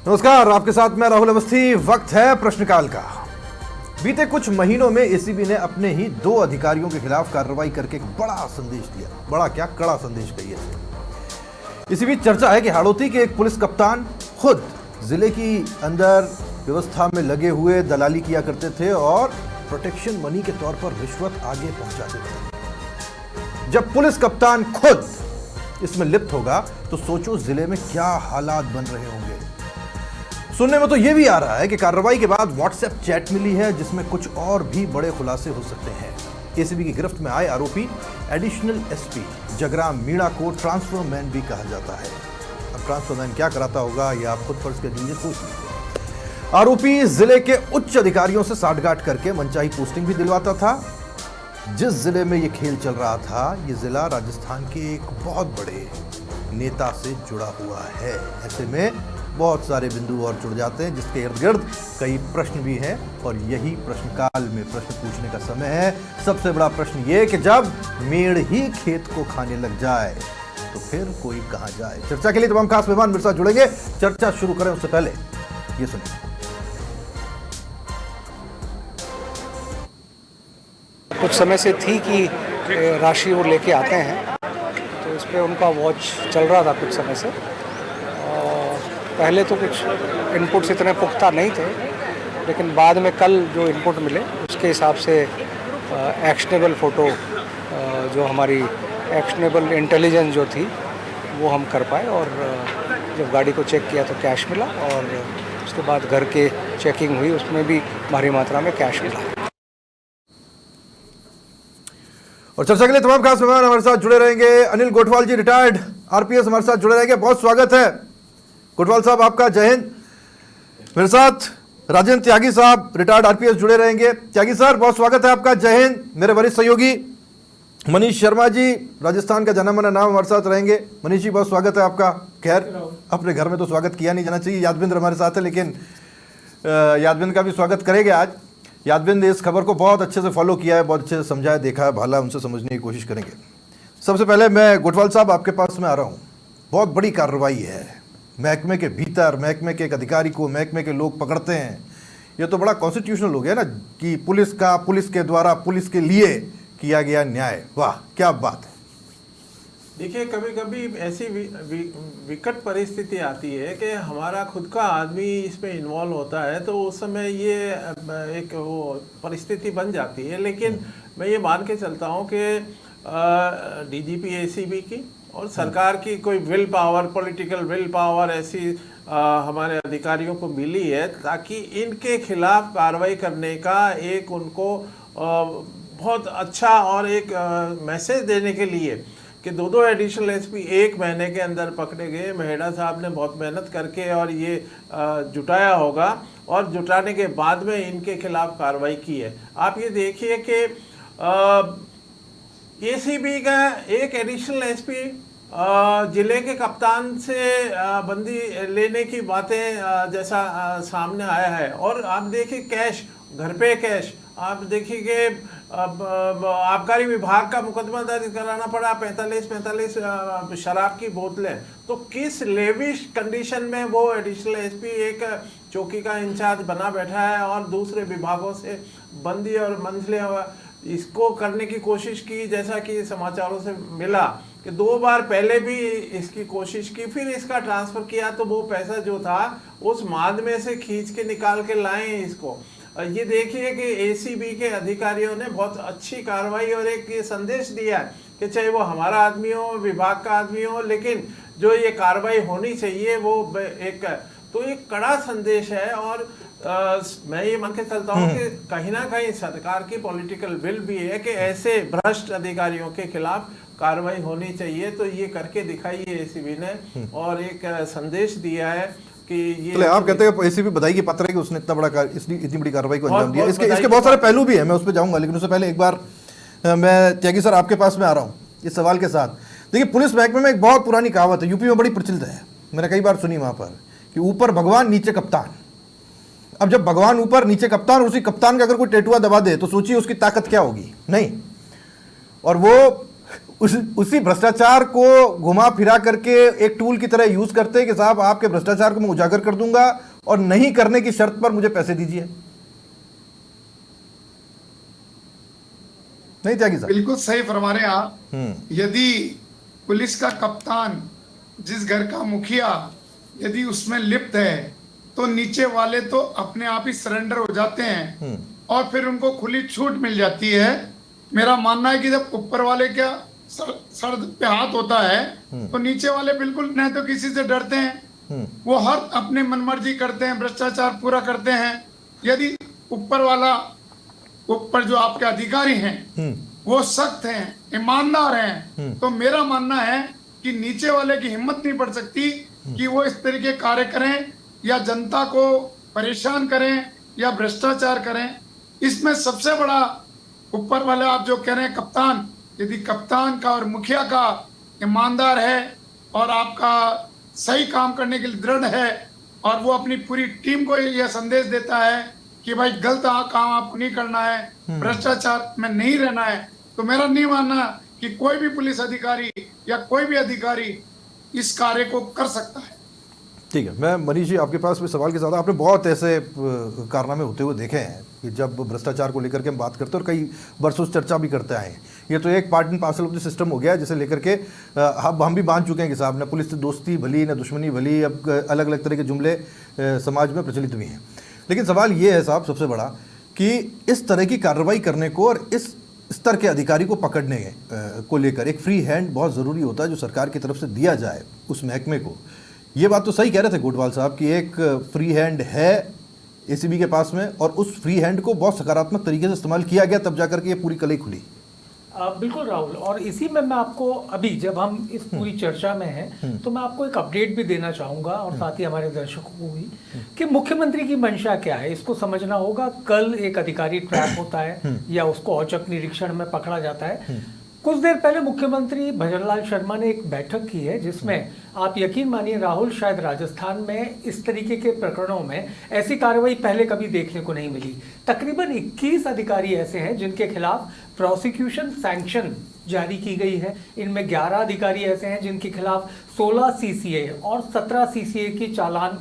नमस्कार, आपके साथ मैं राहुल अवस्थी। वक्त है प्रश्नकाल का। बीते कुछ महीनों में एसीबी ने अपने ही 2 अधिकारियों के खिलाफ कार्रवाई करके एक बड़ा संदेश दिया। बड़ा क्या, कड़ा संदेश कहिए। इसी बीच चर्चा है कि हाड़ौती के एक पुलिस कप्तान खुद जिले की अंदर व्यवस्था में लगे हुए दलाली किया करते थे और प्रोटेक्शन मनी के तौर पर रिश्वत आगे पहुंचाते थे। जब पुलिस कप्तान खुद इसमें लिप्त होगा तो सोचो जिले में क्या हालात बन रहे होंगे। सुनने में तो यह भी आ रहा है कि कार्रवाई के बाद व्हाट्सएप चैट मिली है जिसमें कुछ और भी बड़े खुलासे हो सकते हैं। एसीबी की गिरफ्त में आए आरोपी एडिशनल एसपी जगराम मीणा को ट्रांसफर मैन भी कहा जाता है। अब ट्रांसफर मैन क्या कराता होगा ये आप खुद फर्ज कर लीजिए, सोच लीजिए। आरोपी जिले के उच्च अधिकारियों से साठगांठ करके मनचाही पोस्टिंग भी दिलवाता था। जिस जिले में ये खेल चल रहा था, ये जिला राजस्थान के एक बहुत बड़े नेता से जुड़ा हुआ है। ऐसे में बहुत सारे बिंदु और जुड़ जाते हैं जिसके इर्द गिर्द कई प्रश्न भी हैं और यही प्रश्नकाल में प्रश्न पूछने का समय है। सबसे बड़ा प्रश्न ये कि जब मेड़ ही खेत को खाने लग जाए तो फिर कोई कहां जाए। चर्चा के लिए तमाम खास मेहमान मेरे साथ जुड़ेंगे। चर्चा शुरू करें उससे पहले ये सुनिए। कुछ समय से थी कि राशि वो लेके आते हैं, तो इस पर उनका वॉच चल रहा था कुछ समय से। पहले तो कुछ इनपुट्स इतने पुख्ता नहीं थे, लेकिन बाद में कल जो इनपुट मिले उसके हिसाब से एक्शनेबल फ़ोटो, जो हमारी एक्शनेबल इंटेलिजेंस जो थी वो हम कर पाए। और जब गाड़ी को चेक किया तो कैश मिला और उसके बाद घर के चेकिंग हुई, उसमें भी भारी मात्रा में कैश मिला। और चर्चा के लिए तमाम खास मेहमान हमारे साथ जुड़े रहेंगे। अनिल गोठवाल जी, रिटायर्ड आरपीएस, हमारे साथ जुड़े रहेंगे। बहुत स्वागत है गोठवाल साहब आपका, जय हिंद। मेरे साथ राजेंद्र त्यागी साहब, रिटायर्ड आरपीएस, जुड़े रहेंगे। त्यागी सर, बहुत स्वागत है आपका, जय हिंद। मेरे वरिष्ठ सहयोगी मनीष शर्मा जी, राजस्थान का जाना माना नाम, हमारे साथ रहेंगे। मनीष जी, बहुत स्वागत है आपका। खैर, अपने घर में तो स्वागत किया नहीं जाना चाहिए। यादविंद्र हमारे साथ है, लेकिन यादविंद्र का भी स्वागत करेंगे आज। यादविंद्र इस खबर को बहुत अच्छे से फॉलो किया है, बहुत अच्छे से समझा है, देखा है, भाला उनसे समझने की कोशिश करेंगे। सबसे पहले मैं गोठवाल साहब आपके पास में आ रहा हूँ। बहुत बड़ी कार्रवाई है, महकमे के भीतर महकमे के एक अधिकारी को महकमे के लोग पकड़ते हैं। ये तो बड़ा कॉन्स्टिट्यूशनल हो गया ना कि पुलिस के द्वारा पुलिस के लिए किया गया न्याय। वाह, क्या बात है। देखिए, कभी कभी ऐसी विकट परिस्थिति आती है कि हमारा खुद का आदमी इसमें इन्वॉल्व होता है, तो उस समय ये एक वो परिस्थिति बन जाती है। लेकिन मैं ये मान के चलता हूँ कि डीजीपी एसीबी की और सरकार की कोई will power, political will power ऐसी हमारे अधिकारियों को मिली है ताकि इनके खिलाफ कार्रवाई करने का एक उनको बहुत अच्छा और एक मैसेज देने के लिए कि 2 एडिशनल एसपी 1 महीने के अंदर पकड़े गए। मेहड़ा साहब ने बहुत मेहनत करके और ये जुटाया होगा और जुटाने के बाद में इनके खिलाफ कार्रवाई की है। आप ये देखिए कि एसीबी का एक एडिशनल एसपी जिले के कप्तान से बंदी लेने की बातें जैसा सामने आया है। और आप देखिए कैश, घर पे कैश। आप देखिए कि आबकारी विभाग का मुकदमा दर्ज कराना पड़ा, 45 शराब की बोतलें। तो किस लेविश कंडीशन में वो एडिशनल एसपी एक चौकी का इंचार्ज बना बैठा है और दूसरे विभागों से बंदी और मंथली इसको करने की कोशिश की। जैसा कि समाचारों से मिला कि 2 बार पहले भी इसकी कोशिश की, फिर इसका ट्रांसफर किया तो वो पैसा जो था उस माद में से खींच के निकाल के लाए इसको। ये देखिए कि एसीबी के अधिकारियों ने बहुत अच्छी कार्रवाई और एक ये संदेश दिया है कि चाहे वो हमारा आदमी हो, विभाग का आदमी हो, लेकिन जो ये कार्रवाई होनी चाहिए वो एक तो एक कड़ा संदेश है। और मैं ये मान के चलता हूँ कि कहीं ना कहीं सरकार की पॉलिटिकल विल भी है कि ऐसे भ्रष्ट अधिकारियों के खिलाफ कार्रवाई होनी चाहिए। तो ये करके दिखाई है एसीबी ने और एक संदेश दिया है कि ये आप कहते हैं एसीबी बधाई की पात्र है कि उसने इतनी बड़ी कार्रवाई को अंजाम दिया। इसके बहुत सारे पहलू भी हैं, मैं उस पर जाऊंगा, लेकिन उससे पहले एक बार मैं त्यागी सर आपके पास में आ रहा हूँ इस सवाल के साथ। देखिए, पुलिस महकमे में एक बहुत पुरानी कहावत है, यूपी में बड़ी प्रचलित है, मैंने कई बार सुनी वहां पर, कि ऊपर भगवान नीचे कप्तान। अब जब भगवान ऊपर नीचे कप्तान, उसी कप्तान का अगर कोई टेटुआ दबा दे तो सोचिए उसकी ताकत क्या होगी। नहीं, और वो उसी भ्रष्टाचार को घुमा फिरा करके एक टूल की तरह यूज करते हैं कि साहब आपके भ्रष्टाचार को मैं उजागर कर दूंगा और नहीं करने की शर्त पर मुझे पैसे दीजिए। नहीं त्यागी साहब? बिल्कुल सही फरमा रहे हैं आप। यदि पुलिस का कप्तान, जिस घर का मुखिया यदि उसमें लिप्त है तो नीचे वाले तो अपने आप ही सरेंडर हो जाते हैं और फिर उनको खुली छूट मिल जाती है। मेरा मानना है कि जब ऊपर वाले का सर पे हाथ होता है तो नीचे वाले बिल्कुल न तो किसी से डरते हैं, वो हर अपने मनमर्जी करते हैं, भ्रष्टाचार पूरा करते हैं। यदि ऊपर जो आपके अधिकारी हैं वो सख्त हैं, ईमानदार हैं, तो मेरा मानना है कि नीचे वाले की हिम्मत नहीं पड़ सकती कि वो इस तरीके कार्य करें या जनता को परेशान करें या भ्रष्टाचार करें। इसमें सबसे बड़ा ऊपर वाले आप जो कह रहे हैं कप्तान, यदि कप्तान का और मुखिया का ईमानदार है और आपका सही काम करने के लिए दृढ़ है और वो अपनी पूरी टीम को यह संदेश देता है कि भाई गलत काम आपको नहीं करना है, भ्रष्टाचार में नहीं रहना है, तो मेरा नहीं मानना कि कोई भी पुलिस अधिकारी या कोई भी अधिकारी इस कार्य को कर सकता है। ठीक है, मैं मनीष जी आपके पास में सवाल के साथ, आपने बहुत ऐसे कारनामे होते हुए देखे हैं कि जब भ्रष्टाचार को लेकर के हम बात करते हैं और कई वर्षों से चर्चा भी करते आए हैं। ये तो एक part and parcel of the system हो गया है जिसे लेकर के अब हम भी मान चुके हैं कि साहब न पुलिस से दोस्ती भली न दुश्मनी भली, अब अलग अलग तरह के जुमले समाज में प्रचलित भी हैं। लेकिन सवाल ये है साहब सबसे बड़ा कि इस तरह की कार्रवाई करने को और इस स्तर के अधिकारी को पकड़ने को लेकर एक फ्री हैंड बहुत ज़रूरी होता है जो सरकार की तरफ से दिया जाए उस महकमे को। ये बात तो सही कह रहे थे गोटवाल साहब कि एक फ्री हैंड है एसीबी के पास में और उस फ्री हैंड को बहुत सकारात्मक तरीके से इस्तेमाल किया गया, तब जाकर के ये पूरी कलई खुली। बिल्कुल राहुल, और इसी में मैं आपको अभी जब हम इस पूरी चर्चा में हैं तो मैं आपको एक अपडेट भी देना चाहूंगा और साथ ही हमारे दर्शकों को भी कि मुख्यमंत्री की मंशा क्या है इसको समझना होगा। कल एक अधिकारी ट्रैप होता है या उसको औचक निरीक्षण में पकड़ा जाता है। कुछ देर पहले मुख्यमंत्री भजनलाल शर्मा ने एक बैठक की है जिसमें आप यकीन मानिए राहुल, शायद राजस्थान में इस तरीके के प्रकरणों में ऐसी कार्रवाई पहले कभी देखने को नहीं मिली। तकरीबन 21 अधिकारी ऐसे हैं जिनके खिलाफ प्रोसिक्यूशन सैंक्शन जारी की गई है। इनमें 11 अधिकारी ऐसे हैं जिनके खिलाफ 16 सीसीए और 17 सीसीए की चालान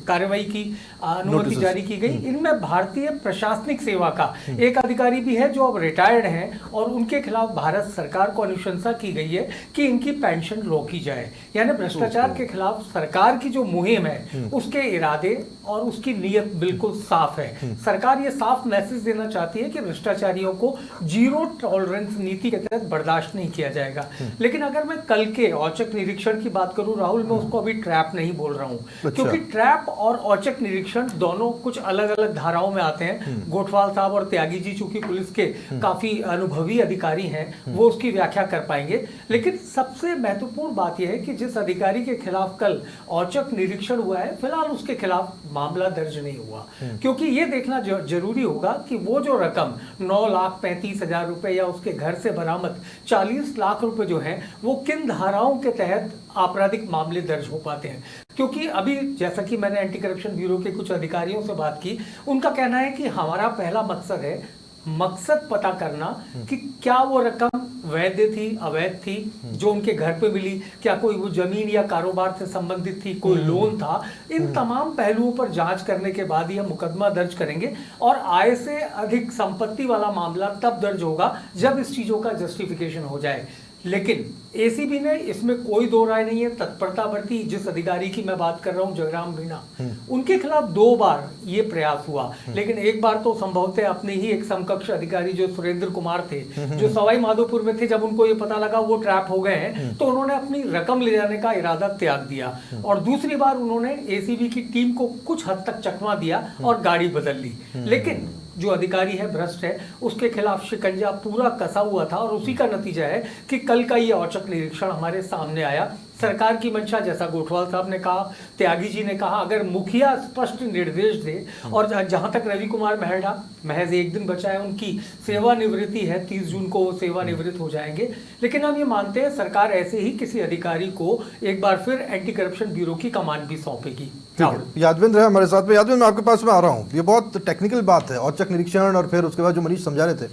कार्रवाई की अनुमति जारी की गई। इनमें भारतीय प्रशासनिक सेवा का एक अधिकारी भी है जो अब रिटायर्ड हैं और उनके खिलाफ भारत सरकार को अनुशंसा की गई है कि इनकी पेंशन रोकी जाए। यानी भ्रष्टाचार के खिलाफ सरकार की जो मुहिम है उसके इरादे और उसकी नीयत बिल्कुल साफ है। सरकार ये साफ मैसेज देना चाहती है कि भ्रष्टाचारियों को जीरो टॉलरेंस नीति के तहत बर्दाश्त नहीं किया जाएगा। लेकिन अगर मैं कल के औचक निरीक्षण की बात करूं राहुल, मैं उसको अभी ट्रैप नहीं बोल रहा हूं क्योंकि ट्रैप और औचक निरीक्षण दोनों कुछ अलग अलग धाराओं में आते हैं। गोठवाल साहब और त्यागी जी चूंकि पुलिस के काफी अनुभवी अधिकारी हैं, वो उसकी व्याख्या कर पाएंगे। लेकिन सबसे महत्वपूर्ण बात यह है कि जिस अधिकारी के खिलाफ कल औचक निरीक्षण हुआ है, फिलहाल उसके खिलाफ मामला दर्ज नहीं हुआ क्योंकि ये देखना जरूरी होगा कि वो जो रकम 9,35,000 रुपए या उसके घर से बरामद 40 लाख रुपए जो है वो किन धाराओं के तहत आपराधिक मामले दर्ज हो पाते हैं। क्योंकि अभी जैसा कि मैंने एंटी करप्शन ब्यूरो के कुछ अधिकारियों से बात की, उनका कहना है कि हमारा पहला मकसद पता करना कि क्या वो रकम वैध थी, अवैध थी जो उनके घर पे मिली, क्या कोई वो जमीन या कारोबार से संबंधित थी, कोई लोन था। इन तमाम पहलुओं पर जांच करने के बाद ही हम मुकदमा दर्ज करेंगे और आय से अधिक संपत्ति वाला मामला तब दर्ज होगा जब इस चीजों का जस्टिफिकेशन हो जाए। लेकिन एसीबी ने इसमें कोई दो राय नहीं है, तत्परता बरती। जिस अधिकारी की मैं बात कर रहा हूं जयराम मीणा, उनके खिलाफ 2 बार ये प्रयास हुआ, लेकिन एक बार तो संभवतः अपने ही एक समकक्ष अधिकारी जो सुरेंद्र कुमार थे जो सवाई माधोपुर में थे, जब उनको ये पता लगा वो ट्रैप हो गए हैं तो उन्होंने अपनी रकम ले जाने का इरादा त्याग दिया और दूसरी बार उन्होंने एसीबी की टीम को कुछ हद तक चकमा दिया और गाड़ी बदल ली। लेकिन जो अधिकारी है भ्रष्ट है, उसके खिलाफ शिकंजा पूरा कसा हुआ था और उसी का नतीजा है कि कल का ये औचक निरीक्षण हमारे सामने आया। सरकार की मंशा, जैसा गोठवाल साहब ने कहा, त्यागी जी ने कहा, अगर मुखिया स्पष्ट निर्देश दे और जहां तक रवि कुमार मेहरा महज 1 दिन बचा है, उनकी सेवानिवृत्ति है, 30 जून को वो सेवानिवृत्त हो जाएंगे। लेकिन हम ये मानते हैं सरकार ऐसे ही किसी अधिकारी को एक बार फिर एंटी करप्शन ब्यूरो की कमान भी सौंपेगी। यादवेंद्र है हमारे साथ में। यादवेंद्र, मैं आपके पास में आ रहा हूँ। ये बहुत टेक्निकल बात है, औचक निरीक्षण और फिर उसके बाद जो मनीष समझा रहे थे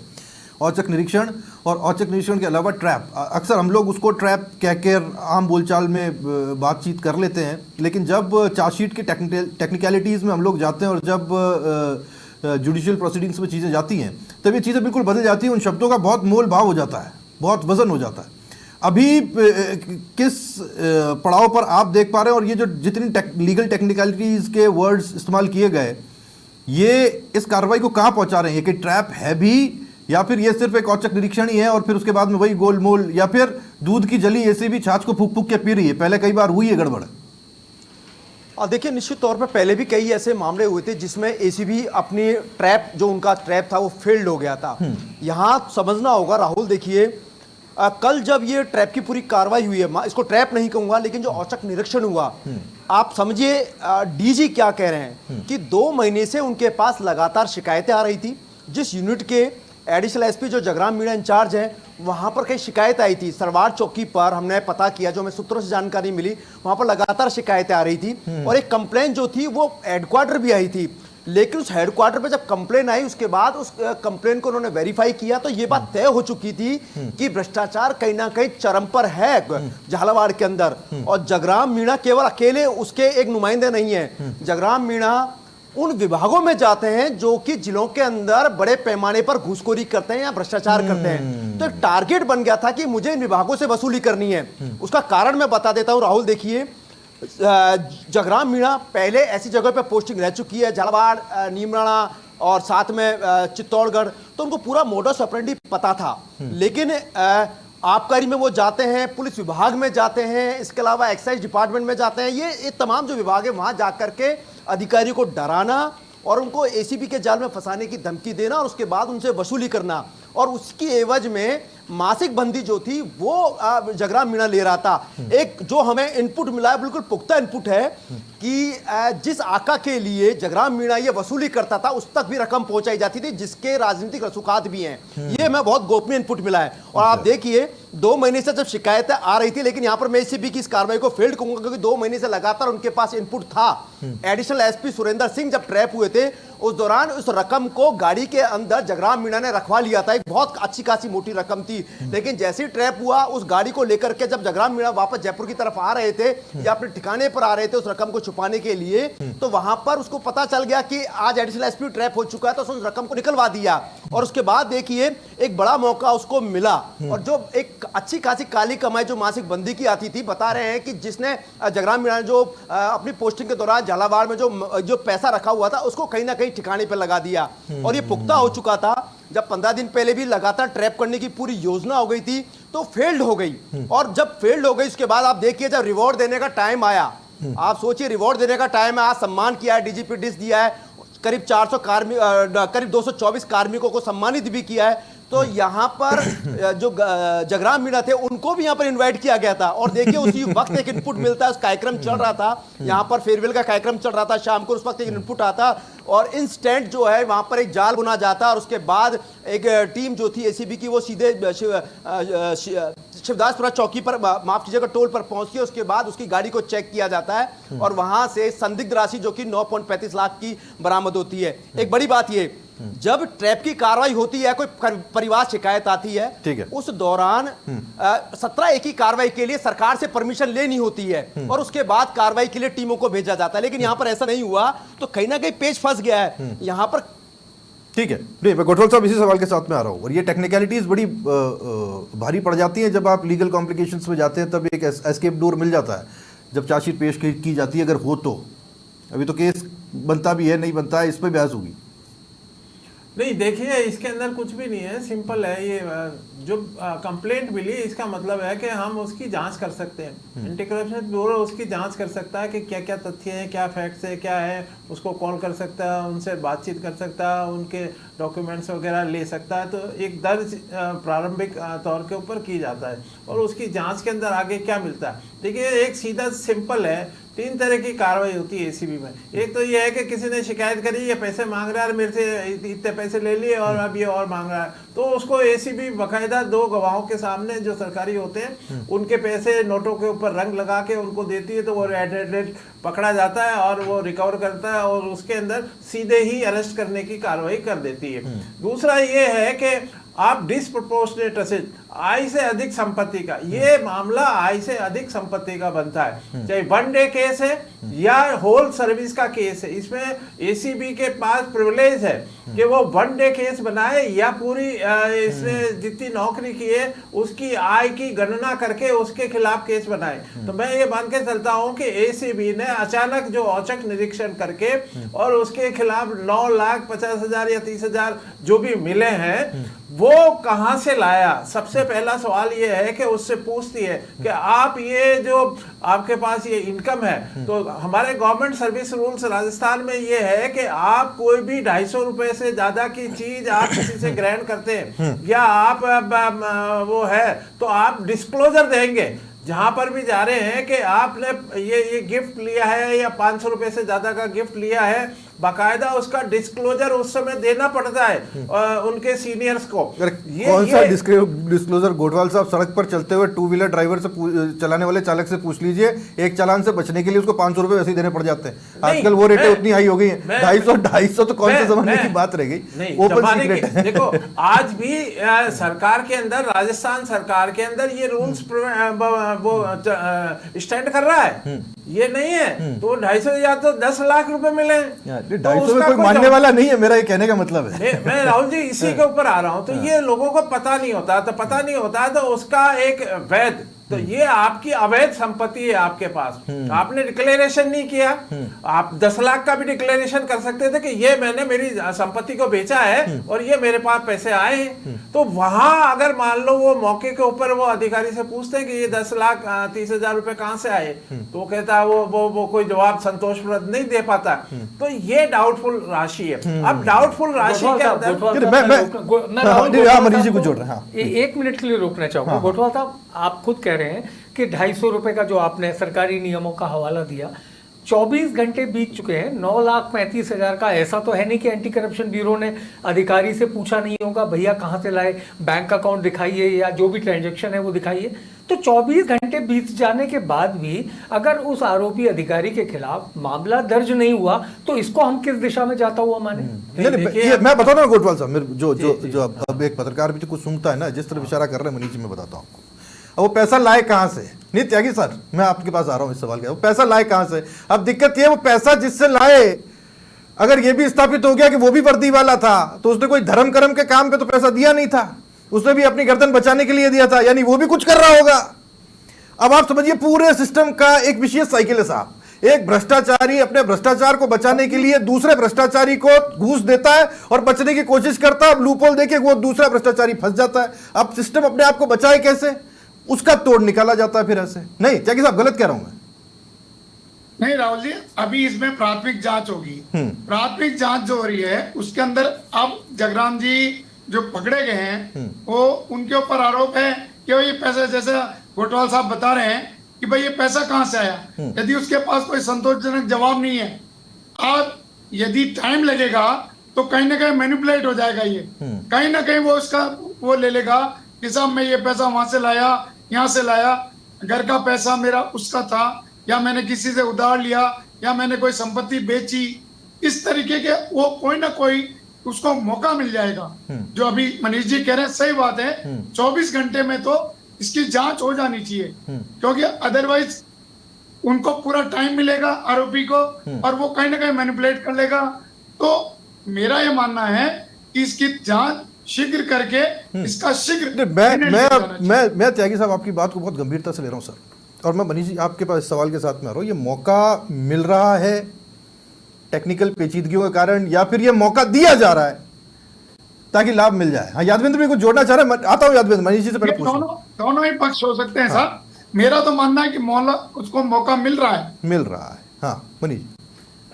औचक निरीक्षण और औचक निरीक्षण के अलावा ट्रैप। अक्सर हम लोग उसको ट्रैप कहकर आम बोलचाल में बातचीत कर लेते हैं, लेकिन जब चार्जशीट की टेक्निकलिटीज़ में हम लोग जाते हैं और जब जुडिशियल प्रोसीडिंग्स में चीज़ें जाती हैं तब ये चीज़ें बिल्कुल बदल जाती हैं। उन शब्दों का बहुत मोल भाव हो जाता है, बहुत वजन हो जाता है। अभी किस पड़ाव पर आप देख पा रहे हैं, और ये जो जितनी लीगल टेक्निकलिटीज़ के वर्ड्स इस्तेमाल किए गए, ये इस कार्रवाई को कहाँ पहुँचा रहे हैं? कि ट्रैप है भी, या फिर ये सिर्फ एक औचक निरीक्षण ही है और फिर उसके बाद में वही गोलमोल, या फिर दूध की जली एसीबी छाछ को फूक फूक के पी रही है? पहले कई बार हुई है गड़बड़। देखिए, निश्चित तौर पर पहले भी कई ऐसे मामले हुए थे जिसमें एसीबी अपनी ट्रैप, जो उनका ट्रैप था वो फेल्ड हो गया था। यहाँ समझना होगा राहुल, देखिए कल जब ये ट्रैप की पूरी कार्रवाई हुई है, इसको ट्रैप नहीं कहूंगा, लेकिन जो औचक निरीक्षण हुआ, आप समझिए डीजी क्या कह रहे हैं कि 2 महीने से उनके पास लगातार शिकायतें आ रही थी। जिस यूनिट के एडिशनल एसपी जो जगराम मीणा इंचार्ज हैं, वहां पर कई शिकायत आई थी। सरवार चौकी पर हमने पता किया, जो हमें सूत्रों से जानकारी मिली, वहां पर लगातार शिकायतें आ रही थी और एक कंप्लेन जो थी वो हेडक्वार्टर भी आई थी। लेकिन उस हेडक्वार्टर पे जब कंप्लेन आई, उसके बाद उस कंप्लेन को उन्होंने वेरीफाई किया तो ये बात तय हो चुकी थी कि भ्रष्टाचार कहीं ना कहीं चरम पर है झालावाड़ के अंदर। और जगराम मीणा केवल अकेले उसके एक नुमाइंदे नहीं है। जगराम मीणा उन विभागों में जाते हैं जो कि जिलों के अंदर बड़े पैमाने पर घूसखोरी करते हैं या भ्रष्टाचार करते हैं। तो एक टारगेट बन गया था कि मुझे इन विभागों से वसूली करनी है। उसका कारण मैं बता देता हूं राहुल। देखिए, जगराम मीणा पहले ऐसी जगह पे पोस्टिंग रह चुकी है, झालावाड़, नीमराणा और साथ में चित्तौड़गढ़, तो उनको पूरा मोडस ऑपरेंडी पता था। लेकिन आबकारी में वो जाते हैं, पुलिस विभाग में जाते हैं, इसके अलावा एक्साइज डिपार्टमेंट में जाते हैं। ये तमाम जो विभाग है वहां जाकर के अधिकारियों को डराना और उनको एसीबी के जाल में फंसाने की धमकी देना और उसके बाद उनसे वसूली करना, और उसकी एवज में मासिक बंदी जो थी वो जगराम मीणा ले रहा था। एक जो हमें इनपुट मिला है, बिल्कुल पुख्ता इनपुट है कि जिस आका के लिए जगराम मीणा ये वसूली करता था उस तक भी रकम पहुंचाई जाती थी, जिसके राजनीतिक रसूखात भी हैं। ये मैं बहुत गोपनीय इनपुट मिला है। और आप देखिए, 2 महीने से जब शिकायतें आ रही थी, लेकिन यहां पर मैं एसीबी की इस कार्रवाई को फेल्ड कहूंगा, क्योंकि 2 महीने से लगातार उनके पास इनपुट था। एडिशनल एसपी सुरेंद्र सिंह जब ट्रैप हुए थे, उस दौरान उस रकम को गाड़ी के अंदर जगराम मीणा ने रखवा लिया था। एक बहुत अच्छी खासी मोटी रकम थी। लेकिन जैसे ही ट्रैप हुआ, उस गाड़ी को लेकर के जब जगराम मीणा वापस जयपुर की तरफ आ रहे थे या अपने ठिकाने पर आ रहे थे उस रकम को छुपाने के लिए, तो वहां पर उसको पता चल गया कि आज एडिशनल एसपी ट्रैप हो चुका है, तो उसने उस रकम को निकलवा दिया। और उसके बाद देखिए, एक बड़ा मौका उसको मिला, और जो एक अच्छी खासी काली कमाई जो मासिक बंदी की आती थी, बता रहे हैं कि जिसने जगराम मीणा ने जो अपनी पोस्टिंग के दौरान झालावाड़ में जो पैसा रखा हुआ था उसको कहीं ना कहीं ठिकाने पर लगा दिया। और ये पुख्ता हो चुका था। जब 15 दिन पहले भी लगातार ट्रैप करने की पूरी योजना हो गई थी तो फेल्ड हो गई। और जब फेल्ड हो गई, उसके बाद आप देखिए, जब रिवॉर्ड देने का टाइम आया, आप सोचिए, रिवॉर्ड देने का टाइम है, आज सम्मान किया है, डीजीपी डिस दिया है, करीब 400 कार्मिक, करीब 224 कार्मिकों को सम्मानित भी किया है। तो यहाँ पर जो जगराम मीणा थे उनको भी यहाँ पर इनवाइट किया गया था। और देखिए, उसी वक्त एक इनपुट मिलता है, उस कार्यक्रम चल रहा था, यहाँ पर फेयरवेल का कार्यक्रम चल रहा था शाम को, उस वक्त एक इनपुट आता और इंस्टेंट जो है वहां पर एक जाल बुना जाता, और उसके बाद एक टीम जो थी एसीबी की वो सीधे शिवदासपुरा चौकी पर, माफ कीजिएगा, टोल पर पहुंचती है। उसके बाद उसकी गाड़ी को चेक किया जाता है और वहां से संदिग्ध राशि जो कि 9.35 लाख की बरामद होती है। एक बड़ी बात ये, जब ट्रैप की कार्रवाई होती है, कोई परिवार शिकायत आती है, ठीक है, उस दौरान 17A की कार्रवाई के लिए सरकार से परमिशन लेनी होती है और उसके बाद कार्रवाई के लिए टीमों को भेजा जाता है। लेकिन यहां पर ऐसा नहीं हुआ, तो कहीं ना कहीं पेच फंस गया है यहां पर। ठीक है, नहीं, मैं गोठवाल साहब इसी सवाल के साथ में आ रहा हूँ। और ये टेक्निकलिटीज बड़ी भारी पड़ जाती हैं जब आप लीगल कॉम्प्लिकेशंस में जाते हैं, तब एक एस्केप डोर मिल जाता है जब चार्जशीट पेश की जाती है, अगर हो तो। अभी तो केस बनता भी है, नहीं बनता है, इस पर बहस होगी। नहीं, देखिए, इसके अंदर कुछ भी नहीं है, सिंपल है। ये जो कंप्लेंट मिली, इसका मतलब है कि हम उसकी जांच कर सकते हैं। एंटी करप्शन ब्यूरो उसकी जांच कर सकता है कि क्या क्या तथ्य हैं, क्या फैक्ट्स है, क्या है, उसको कॉल कर सकता है, उनसे बातचीत कर सकता है, उनके डॉक्यूमेंट्स वगैरह ले सकता है। तो एक दर्ज प्रारंभिक तौर के ऊपर की जाता है और उसकी जांच के अंदर आगे क्या मिलता है। देखिए, एक सीधा सिंपल है, 3 तरह की कार्रवाई होती है एसीबी में। एक तो ये है कि किसी ने शिकायत करी, ये पैसे मांग रहा है, मेरे से इतने पैसे ले लिए और अब ये और मांग रहा है, तो उसको एसीबी बाकायदा 2 गवाहों के सामने जो सरकारी होते हैं उनके पैसे नोटों के ऊपर रंग लगा के उनको देती है, तो वो रेड पकड़ा जाता है और वो रिकवर करता है और उसके अंदर सीधे ही अरेस्ट करने की कार्रवाई कर देती है। दूसरा ये है कि आप डिसप्रोपोर्शनेट असेट, आय से अधिक संपत्ति का, ये मामला आय से अधिक संपत्ति का बनता है, चाहे वन डे केस है या होल सर्विस का केस है। इसमें एसीबी के पास प्रिविलेज है कि वो वन डे केस बनाए या पूरी इसने जितनी नौकरी की है उसकी आय की गणना करके उसके खिलाफ केस बनाए। तो मैं ये मान के चलता हूं कि एसीबी ने अचानक जो औचक निरीक्षण करके और उसके खिलाफ 9,50,000 या 30,000 जो भी मिले हैं वो कहां से लाया। सबसे पहला सवाल ये है कि उससे पूछती है कि आप ये जो आपके पास ये इनकम है, तो हमारे गवर्नमेंट सर्विस रूल्स राजस्थान में ये है कि आप कोई भी 250 रुपए से ज्यादा की चीज आप किसी से ग्रहण करते हैं या आप वो है तो आप डिस्क्लोजर देंगे जहां पर भी जा रहे हैं कि आपने ये गिफ्ट लिया है या 500 रुपए से ज्यादा का गिफ्ट लिया है, बाकायदा उसका डिस्क्लोजर उस समय देना पड़ता है उनके सीनियर्स को। कौन सा डिस्क्लोजर गोटवाल साहब? सड़क पर चलते हुए टू व्हीलर ड्राइवर से चलाने वाले चालक से पूछ लीजिए, एक चालान से बचने के लिए उसको 500 रुपए वैसे ही देने पड़ जाते हैं। आजकल वो रेटें उतनी हाई हो गई है, 250 तो कौन से जमाने की बात रह गई, ओपन सीक्रेट है। देखो आज भी सरकार के अंदर, राजस्थान सरकार के अंदर ये रूल्स वो स्टैंड कर रहा है, ये नहीं है तो 250 या तो 10 लाख रुपए मिले। 250 में कोई मानने वाला नहीं है, मेरा ये कहने का मतलब है। मैं राहुल जी इसी के ऊपर आ रहा हूं, तो ये लोगों को पता नहीं होता, तो उसका एक वैध, तो ये आपकी अवैध संपत्ति है आपके पास, आपने डिक्लेरेशन नहीं किया। आप 10 लाख का भी डिक्लेरेशन कर सकते थे कि ये मैंने मेरी संपत्ति को बेचा है और ये मेरे पास पैसे आए हैं। तो वहां अगर मान लो वो मौके के ऊपर वो अधिकारी से पूछते हैं कि ये 10,30,000 रुपए कहां से आए, तो वो कहता है वो कोई जवाब संतोषप्रद नहीं दे पाता, तो ये डाउटफुल राशि है। अब डाउटफुल राशि के अंदर मैं मनीष जी को जोड़ रहे हैं, 1 मिनट के लिए रोकना चाहूंगा। गोटवाल साहब आप खुद कह रहे हैं कि 250 रुपए का जो आपने सरकारी नियमों का हवाला दिया, 24 घंटे बीत चुके हैं, 9,35,000 का ऐसा तो है नहीं कि एंटी करप्शन ब्यूरो ने अधिकारी से पूछा नहीं होगा भैया कहां से लाए, बैंक अकाउंट दिखाइए या जो भी ट्रांजैक्शन है वो दिखाइए। तो 24 घंटे बीत जाने के बाद भी अगर उस आरोपी अधिकारी के खिलाफ मामला दर्ज नहीं हुआ तो इसको हम किस दिशा में जाता हुआ माने? मैं बताऊं ना गोटवाल साहब, जो अब एक पत्रकार भी कुछ सुनता है ना, जिस तरह इशारा कर रहे हैं मनीष जी, मैं बताता हूँ आपको। अब वो पैसा लाए कहां से? नहीं त्यागी सर, मैं आपके पास आ रहा हूं इस सवाल का, वो पैसा लाए कहां से? अब दिक्कत ये, वो पैसा जिससे लाए, अगर ये भी स्थापित हो गया कि वो भी वर्दी वाला था, तो उसने कोई धर्म कर्म के काम पे तो पैसा दिया नहीं था, उसने भी अपनी गर्दन बचाने के लिए दिया था, यानी वो भी कुछ कर रहा होगा। अब आप समझिए पूरे सिस्टम का एक विशेष साइकिल है साहब। एक भ्रष्टाचारी अपने भ्रष्टाचार को बचाने के लिए दूसरे भ्रष्टाचारी को घूस देता है और बचने की कोशिश करता है, अब लूपहोल देके वो दूसरा भ्रष्टाचारी फंस जाता है। अब सिस्टम अपने आप को बचाए कैसे, उसका तोड़ निकाला जाता है फिर ऐसे। नहीं त्यागी साहब, गलत कह रहा हूं मैं? नहीं राहुल जी, अभी इसमें प्राथमिक जांच होगी। प्राथमिक जांच जो हो रही है उसके अंदर अब जगराम जी जो पकड़े गए हैं वो उनके ऊपर आरोप है कि ये पैसा, जैसे गोटवाल साहब बता रहे हैं कि भाई ये पैसा कहां से आया, यदि उसके पास कोई संतोषजनक जवाब नहीं है, अब यदि टाइम लगेगा तो कहीं ना कहीं मैनिपुलेट हो जाएगा। ये कहीं ना कहीं वो उसका वो ले लेगा कि साहब मैं ये पैसा वहां से लाया, यहाँ से लाया, घर का पैसा मेरा उसका था, या मैंने किसी से उधार लिया, या मैंने कोई संपत्ति बेची, इस तरीके के वो कोई ना कोई उसको मौका मिल जाएगा। जो अभी मनीष जी कह रहे हैं सही बात है, 24 घंटे में तो इसकी जांच हो जानी चाहिए, क्योंकि अदरवाइज उनको पूरा टाइम मिलेगा आरोपी को और वो कहीं ना कहीं मैनिपुलेट कर लेगा। तो मेरा ये मानना है कि इसकी जांच शीघ्र करके इसका शीघ्र मैं त्यागी साहब आपकी बात को बहुत गंभीरता से ले रहा हूं सर, और मैं मनीष जी आपके पास इस सवाल के साथ में आ रहा हूं। ये मौका मिल रहा है टेक्निकल पेचीदगियों के कारण, या फिर ये मौका दिया जा रहा है ताकि लाभ मिल जाए? हाँ यादवेंद्र भी कुछ जोड़ना चाह रहे हैं, आता हूं यादवेंद्र, मनीष जी से पहले दोनों ही पक्ष हो सकते हैं साहब। मेरा तो मानना है कि उसको मौका मिल रहा है। हाँ मनीष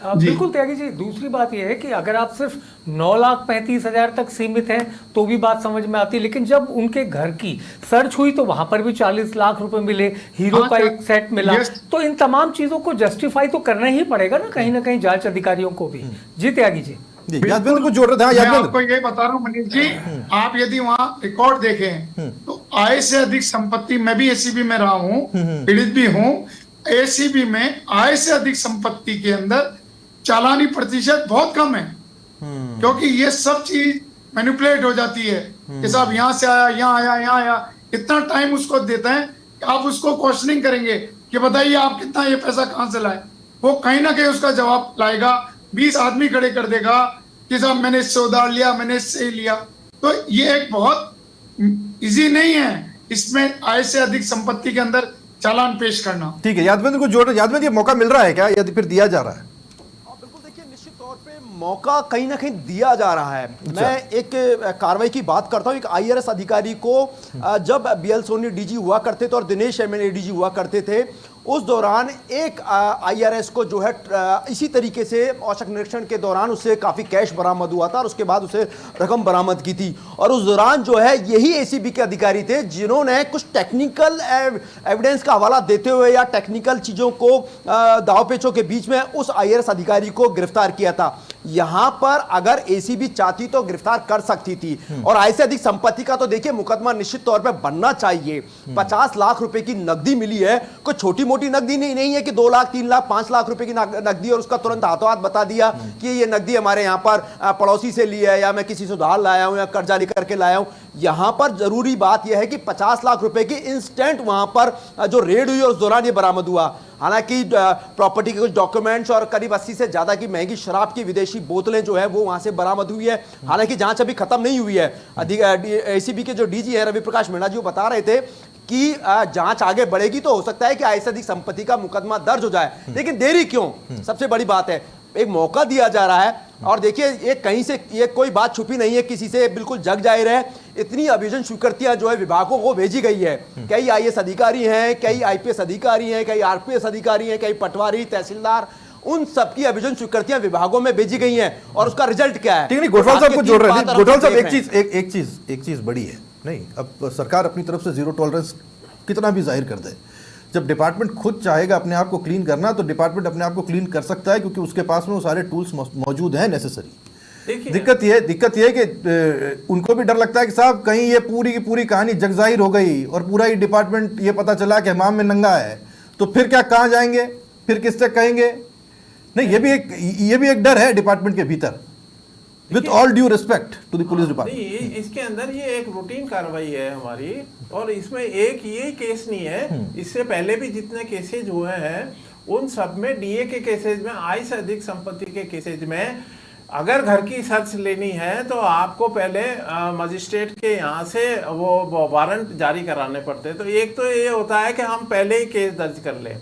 बिल्कुल त्यागी जी, दूसरी बात यह है कि अगर आप सिर्फ 9,35,000 तक सीमित हैं तो भी बात समझ में आती है, लेकिन जब उनके घर की सर्च हुई तो वहां पर भी 40 लाख रुपए मिले, हीरो का एक सेट मिला, तो इन तमाम चीजों को जस्टिफाई तो करना ही पड़ेगा ना कहीं जांच अधिकारियों को भी। जी त्यागी जी, यादवेंद्र को जोड़ रहे थे। मैं आपको ये बता रहा हूँ मनीष जी, आप यदि वहाँ रिकॉर्ड देखें तो आय से अधिक संपत्ति, मैं भी एसीबी में रहा हूँ, पीड़ित भी हूँ, एसीबी में आय से अधिक संपत्ति के अंदर चालानी प्रतिशत बहुत कम है, क्योंकि ये सब चीज मैनिपुलेट हो जाती है कि साहब यहाँ से आया, यहाँ आया, यहाँ आया। इतना टाइम उसको देते हैं कि आप उसको क्वेश्चनिंग करेंगे कि बताइए आप कितना ये पैसा कहाँ से लाए, वो कहीं ना कहीं उसका जवाब लाएगा। 20 आदमी खड़े कर देगा कि साहब मैंने इससे उधार लिया, मैंने इससे लिया। तो ये एक बहुत इजी नहीं है इसमें आय से अधिक संपत्ति के अंदर चालान पेश करना। ठीक है, यादवेंद्र को जोड़, यादवेंद्र ये मौका मिल रहा है क्या या फिर दिया जा रहा है? बिल्कुल, देखिए निश्चित तौर पे मौका कहीं ना कहीं दिया जा रहा है। मैं एक कार्रवाई की बात करता हूं। एक आईआरएस अधिकारी को जब बीएल सोनी डीजी हुआ करते थे और दिनेश एमएनए डीजी हुआ करते थे, उस दौरान एक आईआरएस को जो है इसी तरीके से औचक निरीक्षण के दौरान उससे काफी कैश बरामद हुआ था और उसके बाद उसे रकम बरामद की थी। और उस दौरान जो है यही एसीबी के अधिकारी थे जिन्होंने कुछ टेक्निकल एविडेंस का हवाला देते हुए या टेक्निकल चीजों को दाव पेचों के बीच में उस आईआरएस अधिकारी को गिरफ्तार किया था। यहां पर अगर एसीबी चाहती तो गिरफ्तार कर सकती थी। और आय से अधिक संपत्ति का तो देखिए मुकदमा निश्चित तौर पर बनना चाहिए। 50 लाख रुपए की नकदी मिली है, कोई छोटी मोटी नकदी नहीं है कि 2 लाख 3 लाख 5 लाख रुपए की नकदी और उसका तुरंत हाथों हाथ बता दिया कि ये नकदी हमारे यहां पर पड़ोसी से ली है या मैं किसी से उधार लाया हूं या कर्जा लेकर के लाया हूं। यहां पर जरूरी बात यह है कि 50 लाख रुपए की इंस्टेंट वहां पर जो रेड हुई और उस दौरान ये बरामद हुआ। हालांकि प्रॉपर्टी के कुछ डॉक्यूमेंट्स और करीब 80 से ज्यादा की महंगी शराब की विदेशी बोतलें जो है वो वहां से बरामद हुई है। हालांकि जांच अभी खत्म नहीं हुई है। एसीबी के जो डीजी है रवि प्रकाश मीणा जी वो बता रहे थे कि जांच आगे बढ़ेगी तो हो सकता है कि आय से अधिक संपत्ति का मुकदमा दर्ज हो जाए, लेकिन देरी क्यों, सबसे बड़ी बात है। एक मौका दिया जा रहा है और देखिए ये कहीं से ये कोई बात छुपी नहीं है किसी से, बिल्कुल जग जाहिर है। इतनी अभियोजन स्वीकृतियां जो है विभागों को भेजी गई है। कई आईएएस अधिकारी हैं, कई आईपीएस अधिकारी हैं, कई आरपीएस अधिकारी हैं, कई पटवारी तहसीलदार, उन सबकी अभियोजन स्वीकृतियां विभागों में भेजी गई हैं और उसका रिजल्ट क्या है? ठीक है, गोठवाल साहब को जोड़ रहे हैं। गोठवाल साहब एक चीज बड़ी है, नहीं अब सरकार अपनी तरफ से जीरो टॉलरेंस कितना भी जाहिर कर दे, जब डिपार्टमेंट खुद चाहेगा अपने आप को क्लीन करना तो डिपार्टमेंट अपने आप को क्लीन कर सकता है क्योंकि उसके पास में वो सारे टूल्स मौजूद हैं नेसेसरी। दिक्कत ये है कि उनको भी डर लगता है कि साहब कहीं ये पूरी की पूरी कहानी जग जाहिर हो गई और पूरा ही डिपार्टमेंट ये पता चला कि हमाम में नंगा है तो फिर क्या, कहाँ जाएंगे, फिर किससे कहेंगे? नहीं, ये भी एक डर है डिपार्टमेंट के भीतर, with all due respect to the police department. इसके अंदर ये एक रूटीन कार्रवाई है हमारी और इसमें एक ये केस नहीं है, इससे पहले भी जितने केसेज हुए हैं उन सब में डीए के केसेज में, आय से अधिक संपत्ति के केसेज में अगर घर की सर्च लेनी है तो आपको पहले मजिस्ट्रेट के यहाँ से वो वारंट जारी कराने पड़ते हैं। तो एक तो ये होता है कि हम पहले ही केस दर्ज कर लें,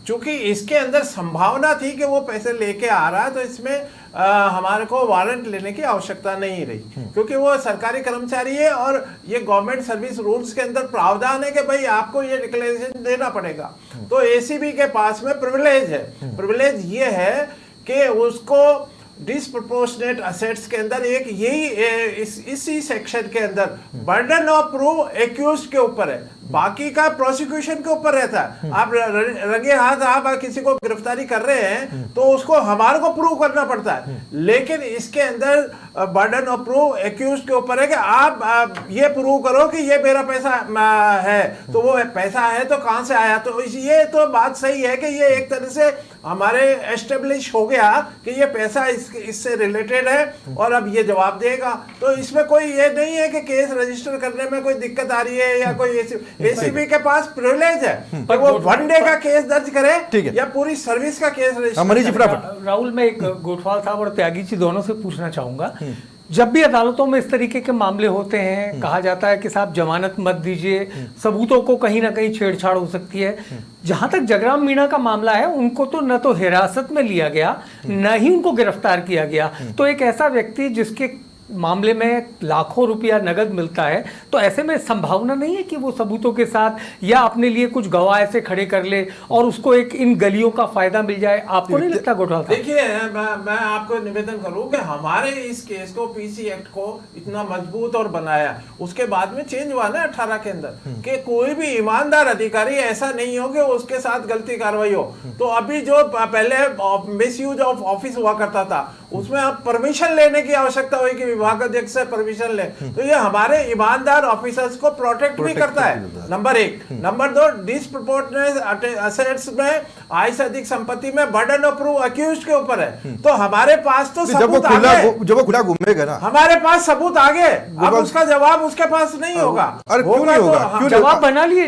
चूंकि इसके अंदर संभावना थी कि वो पैसे लेके आ रहा है तो इसमें हमारे को वारंट लेने की आवश्यकता नहीं रही क्योंकि वो सरकारी कर्मचारी है और ये गवर्नमेंट सर्विस रूल्स के अंदर प्रावधान है कि भाई आपको ये डिक्लेरेशन देना पड़ेगा। तो एसीबी के पास में प्रिविलेज है, प्रिविलेज ये है कि उसको डिसप्रोपोर्शनेट असेट्स के अंदर एक यही इसी सेक्शन के अंदर बर्डन ऑफ प्रूफ एक्यूज्ड के ऊपर है, बाकी का प्रोसिक्यूशन के ऊपर रहता है। आप रंगे हाथ आप किसी को गिरफ्तारी कर रहे हैं तो उसको हमारे को प्रूव करना पड़ता है, लेकिन इसके अंदर बर्डन ऑफ प्रूफ एक्यूज्ड के ऊपर है कि आप ये प्रूव करो कि ये मेरा पैसा है। तो वो पैसा है तो कहां से आया? तो ये तो बात सही है कि ये एक तरह से हमारे एस्टेब्लिश हो गया कि ये पैसा इससे रिलेटेड है और अब ये जवाब देगा। तो इसमें कोई ये नहीं है कि केस रजिस्टर करने में कोई दिक्कत आ रही है या कोई एसीबी के पास प्रिविलेज है कि वो 1 डे का केस दर्ज करे या पूरी सर्विस का केस रजिस्टर। राहुल, मैं एक गोठवाल साहब और त्यागी जी दोनों से पूछना चाहूंगा, जब भी अदालतों में इस तरीके के मामले होते हैं कहा जाता है कि साहब जमानत मत दीजिए, सबूतों को कहीं ना कहीं छेड़छाड़ हो सकती है। जहां तक जगराम मीणा का मामला है उनको तो न तो हिरासत में लिया गया न ही उनको गिरफ्तार किया गया। तो एक ऐसा व्यक्ति जिसके मामले में लाखों रुपया नगद मिलता है, तो ऐसे में संभावना नहीं है कि वो सबूतों के साथ या अपने लिए कुछ गवाह ऐसे खड़े कर ले और उसको एक इन गलियों का फायदा मिल जाए? आपको नहीं लगता गोठवाल? देखिए, मैं आपको निवेदन करूं कि हमारे इस केस को, पीसी एक्ट को इतना मजबूत और बनाया, उसके बाद में चेंज हुआ ना 18 के अंदर कि कोई भी ईमानदार अधिकारी ऐसा नहीं हो कि उसके साथ गलती कार्रवाई हो। तो अभी जो पहले मिसयूज ऑफ ऑफिस हुआ करता था उसमें अब परमिशन लेने की आवश्यकता हुई कि विभागाध्यक्ष से परमिशन ले, तो ये हमारे ईमानदार ऑफिसर्स को प्रोटेक्ट भी करता है, नंबर 1। नंबर 2, डिसप्रोपोर्शनेट असेट्स में आय से अधिक संपत्ति में बर्डन ऑफ प्रूफ अक्यूज्ड के ऊपर है। तो हमारे पास तो सबूत आ गए, जब वो खुला घूमेगा ना, हमारे पास सबूत आ गए, अब उसका जवाब उसके पास नहीं होगा। अरे क्यों नहीं होगा? क्यों जवाब बना लिए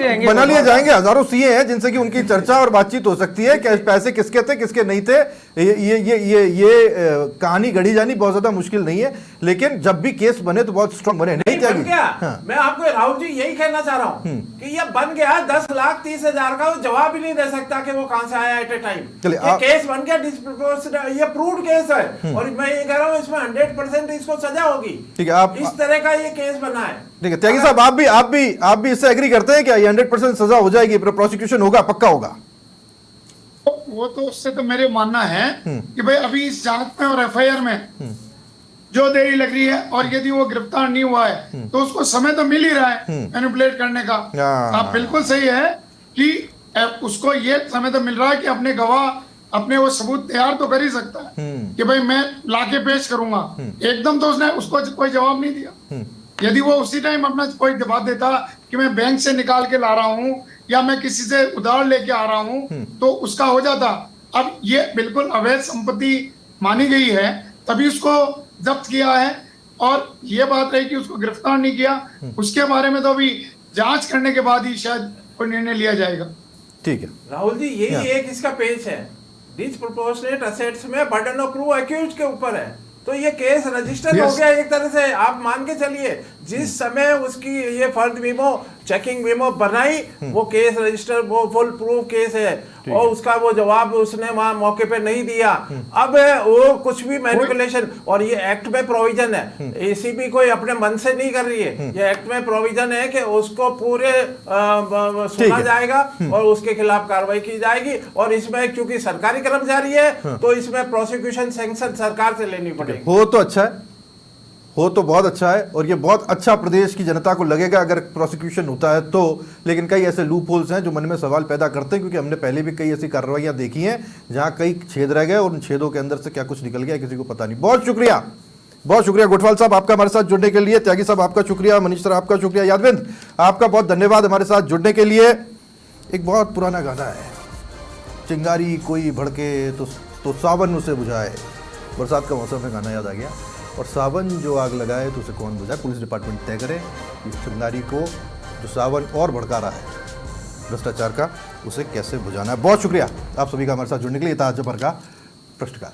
जाएंगे, हजारों सीए हैं जिनसे कि उनकी चर्चा और बातचीत हो सकती है कि पैसे किसके थे किसके नहीं थे। ये कहानी गढ़ी जानी बहुत ज्यादा मुश्किल नहीं है, लेकिन जब भी केस बने तो बहुत स्ट्रांग बने। नहीं बन गया। मैं आपको राहुल जी यही कहना चाह रहा हूँ कि ये बन गया 10,30,000 का, वो जवाब ही नहीं दे सकता कि वो कहां से आया एट ए टाइम। ये केस बन गया डिस्प्रोपोर्शनेट, ये प्रूव्ड केस है और मैं ये कह रहा हूँ इसमें 100% इसको सजा होगी। ठीक है, आप इस तरह का ये केस बना है। ठीक है त्यागी साहब, आप भी इससे एग्री करते हैं क्या? ये 100% सजा हो जाएगी, प्रोसिक्यूशन होगा, पक्का होगा? वो तो उससे तो मेरे मानना है कि भाई अभी इस जांच में और एफआईआर में जो देरी लग रही है और यदि वो गिरफ्तार नहीं हुआ है तो उसको समय तो मिल ही रहा है मैनिपुलेट करने का। आप बिल्कुल सही है कि उसको ये समय तो मिल रहा है कि अपने गवाह अपने वो सबूत तैयार तो कर ही सकता है कि भाई मैं लाके पेश करूंगा। एकदम तो उसने उसको कोई जवाब नहीं दिया। यदि वो उसी टाइम अपना कोई जवाब देता कि मैं बैंक से निकाल के ला रहा हूँ या मैं किसी से उधार लेके आ रहा हूँ तो उसका हो जाता। अब ये बिल्कुल अवैध संपत्ति मानी गई है तभी उसको जब्त किया है और ये बात रही कि उसको गिरफ्तार नहीं किया, उसके बारे में तो अभी जांच करने के बाद ही शायद कोई निर्णय लिया जाएगा। ठीक है राहुल जी, यही एक इसका पेज है, डिसप्रोपोर्शनेट असेट्स में बर्डन ऑफ प्रूफ अक्यूज्ड के ऊपर है। तो ये केस रजिस्टर हो गया एक तरह से, आप मान के चलिए जिस समय उसकी ये फर्द मीमो चेकिंग मीमो बनाई वो केस रजिस्टर, वो फुल प्रूफ केस है और उसका वो जवाब उसने वहां मौके पे नहीं दिया। अब वो कुछ भी मैनिपुलेशन, और ये एक्ट में प्रोविजन है, एसीबी कोई अपने मन से नहीं कर रही है, ये एक्ट में प्रोविजन है कि उसको पूरे सुना जाएगा और उसके खिलाफ कार्रवाई की जाएगी। और इसमें क्योंकि सरकारी कर्मचारी है तो इसमें प्रोसिक्यूशन सैंक्शन सरकार से लेनी पड़ेगी। हो तो अच्छा है, हो तो बहुत अच्छा है और ये बहुत अच्छा प्रदेश की जनता को लगेगा अगर प्रोसिक्यूशन होता है तो। लेकिन कई ऐसे लूप होल्स हैं जो मन में सवाल पैदा करते हैं, क्योंकि हमने पहले भी कई ऐसी कार्रवाइयां देखी हैं जहां कई छेद रह गए और उन छेदों के अंदर से क्या कुछ निकल गया किसी को पता नहीं। बहुत शुक्रिया गोठवाल साहब आपका हमारे साथ जुड़ने के लिए, त्यागी साहब आपका शुक्रिया, मनीष सर आपका शुक्रिया, यादविंद आपका बहुत धन्यवाद हमारे साथ जुड़ने के लिए। एक बहुत पुराना गाना है, चिंगारी कोई भड़के तो सावन उसे बुझाए। बरसात का मौसम में गाना याद आ गया। और सावन जो आग लगाए तो उसे कौन बुझाए? पुलिस डिपार्टमेंट तय करे इस चिंगारी को जो सावन और भड़का रहा है भ्रष्टाचार का, उसे कैसे बुझाना है। बहुत शुक्रिया आप सभी का हमारे साथ जुड़ने के लिए। था आज भर का प्रश्नकाल।